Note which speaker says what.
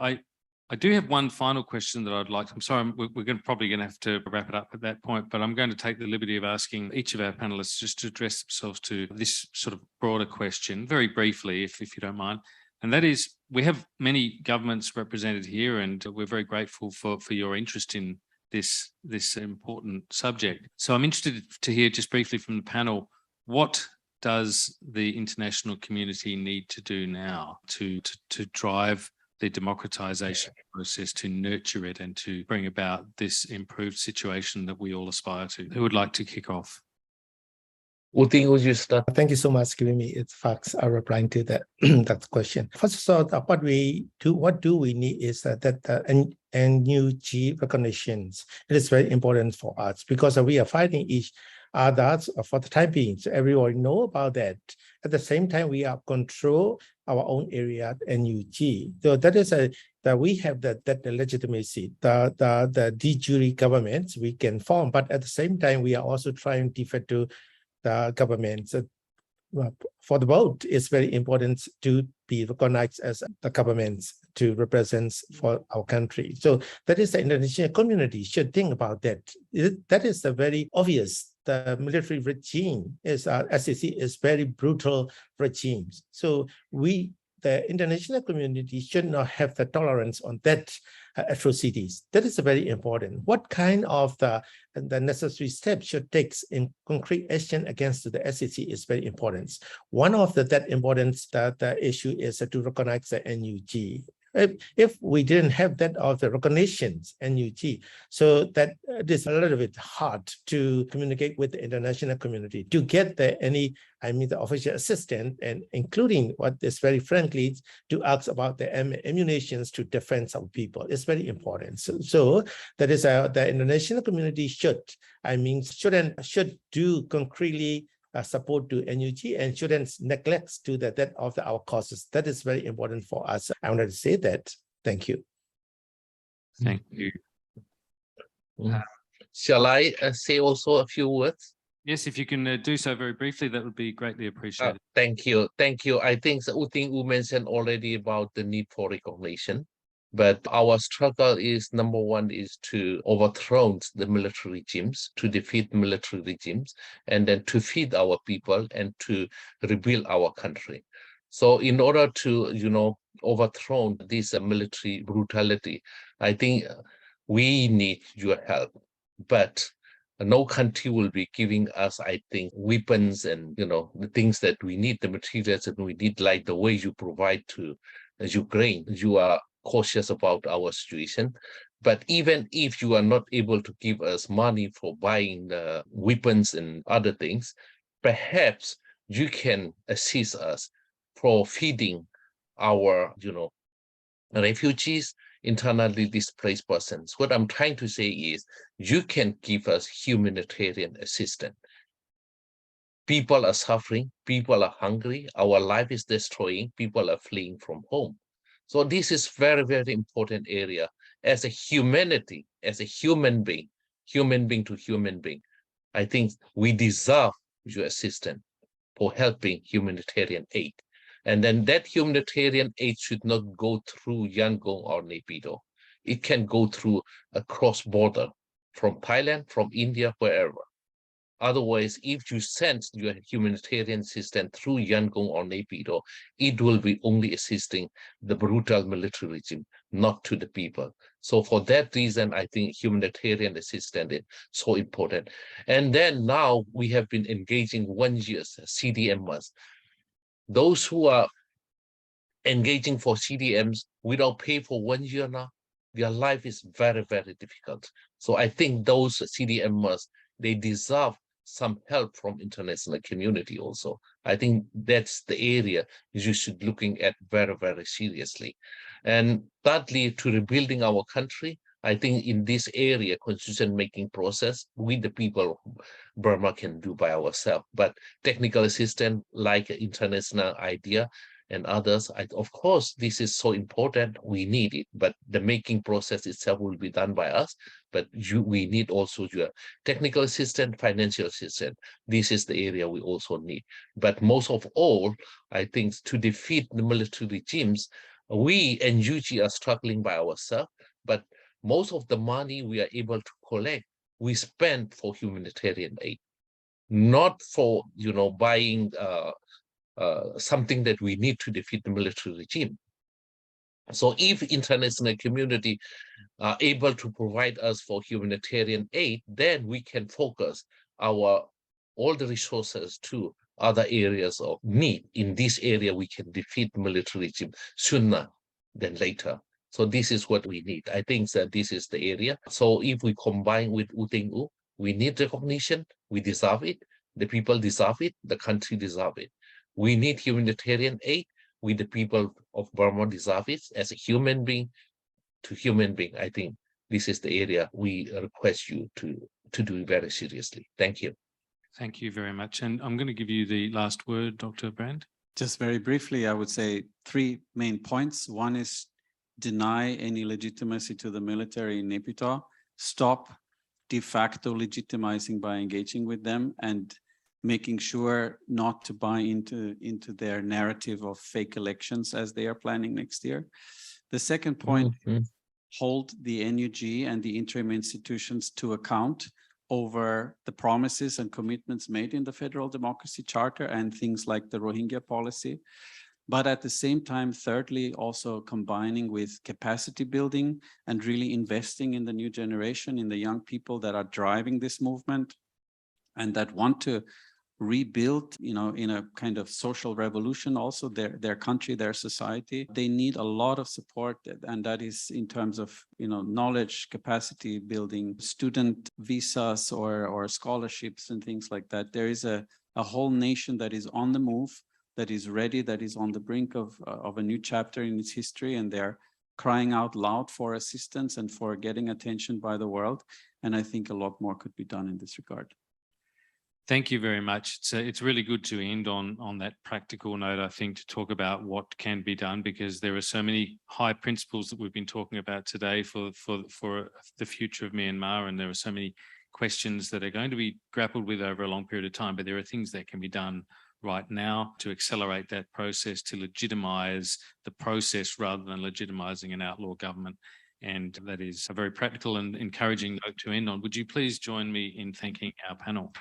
Speaker 1: I do have one final question that I'd like. I'm sorry, we're probably going to have to wrap it up at that point, but I'm going to take the liberty of asking each of our panelists just to address themselves to this sort of broader question very briefly, if you don't mind. And that is, we have many governments represented here, and we're very grateful for your interest in this important subject. So I'm interested to hear just briefly from the panel, what does the international community need to do now to drive the democratisation process, to nurture it and to bring about this improved situation that we all aspire to? Who would like to kick off?
Speaker 2: U Thein Oo, you start.
Speaker 3: Thank you so much for giving me its facts. I'm replying to that that question. First of all, what do we need is that NUG recognitions. It is very important for us because we are fighting each other for the time being. So everyone know about that. At the same time, we are control our own area NUG. So that is that we have that legitimacy. The de jure governments we can form, but at the same time, we are also trying to defend to the governments. For the vote, it's very important to be recognized as the governments to represent for our country. So that is the international community should think about that. That is the very obvious. The military regime is SCC is very brutal regimes. So the international community should not have the tolerance on that atrocities. That is very important. What kind of the necessary steps should take in concrete action against the SCC is very important. One of that importance, the issue is to recognize the NUG. If we didn't have that of the recognitions NUG, so that it is a little bit hard to communicate with the international community to get the official assistance, and including what is very frankly to ask about the ammunitions to defend some people. It's very important. So that is the international community should do concretely support to NUG and shouldn't neglect to that of our causes. That is very important for us. I wanted to say that. Thank you.
Speaker 1: Thank you.
Speaker 2: Shall I say also a few words?
Speaker 1: Yes, if you can do so very briefly, that would be greatly appreciated.
Speaker 2: Thank you. Thank you. I think U Thein Oo mentioned already about the need for recognition. But our struggle is, number one, is to overthrow the military regimes, to defeat military regimes, and then to feed our people and to rebuild our country. So in order to, overthrow this military brutality, I think we need your help. But no country will be giving us, I think, weapons and, the things that we need, the materials that we need, like the way you provide to Ukraine. You are cautious about our situation, but even if you are not able to give us money for buying the weapons and other things, perhaps you can assist us for feeding our refugees, internally displaced persons. What I'm trying to say is you can give us humanitarian assistance. People are suffering, people are hungry, our life is destroying, people are fleeing from home. So this is very, very important area as a humanity, as a human being to human being. I think we deserve your assistance for helping humanitarian aid. And then that humanitarian aid should not go through Yangon or Naypyidaw. It can go through a cross border from Thailand, from India, wherever. Otherwise, if you send your humanitarian assistance through Yangon or Naypyidaw, it will be only assisting the brutal military regime, not to the people. So for that reason, I think humanitarian assistance is so important. And then now we have been engaging 1 year CDMs. Those who are engaging for CDMs without pay for 1 year now, their life is very, very difficult. So I think those CDMs, they deserve some help from international community also. I think that's the area you should looking at very, very seriously. And thirdly, to rebuilding our country, I think in this area, constitution making process, we the people of Burma can do by ourselves. But technical assistance like international idea and others, of course, this is so important. We need it, but the making process itself will be done by us. But we need also your technical assistance, financial assistance. This is the area we also need. But most of all, I think to defeat the military regimes, We and UG are struggling by ourselves, but most of the money we are able to collect, we spend for humanitarian aid, not for buying something that we need to defeat the military regime. So if international community are able to provide us for humanitarian aid, then we can focus all the resources to other areas of need. In this area, we can defeat the military regime sooner than later. So this is what we need. I think that this is the area. So if we combine with U Thein Oo, we need recognition. We deserve it. The people deserve it. The country deserve it. We need humanitarian aid. We, the people of Burma, deserve it as a human being to human being. I think this is the area we request you to do very seriously. Thank you.
Speaker 1: Thank you very much. And I'm going to give you the last word, Dr. Brand.
Speaker 4: Just very briefly, I would say 3 main points. One is deny any legitimacy to the military in Naypyidaw, stop de facto legitimizing by engaging with them, and making sure not to buy into their narrative of fake elections as they are planning next year. The second point, hold the NUG and the interim institutions to account over the promises and commitments made in the Federal Democracy Charter and things like the Rohingya policy. But at the same time, thirdly, also combining with capacity building and really investing in the new generation, in the young people that are driving this movement and that want to rebuild, in a kind of social revolution, also their country, their society. They need a lot of support, and that is in terms of, knowledge, capacity building, student visas or scholarships and things like that. There is a whole nation that is on the move, that is ready, that is on the brink of a new chapter in its history, and they're crying out loud for assistance and for getting attention by the world. And I think a lot more could be done in this regard.
Speaker 1: Thank you very much. It's really good to end on that practical note, I think, to talk about what can be done, because there are so many high principles that we've been talking about today for the future of Myanmar, and there are so many questions that are going to be grappled with over a long period of time, but there are things that can be done right now to accelerate that process, to legitimize the process rather than legitimizing an outlaw government. And that is a very practical and encouraging note to end on. Would you please join me in thanking our panel?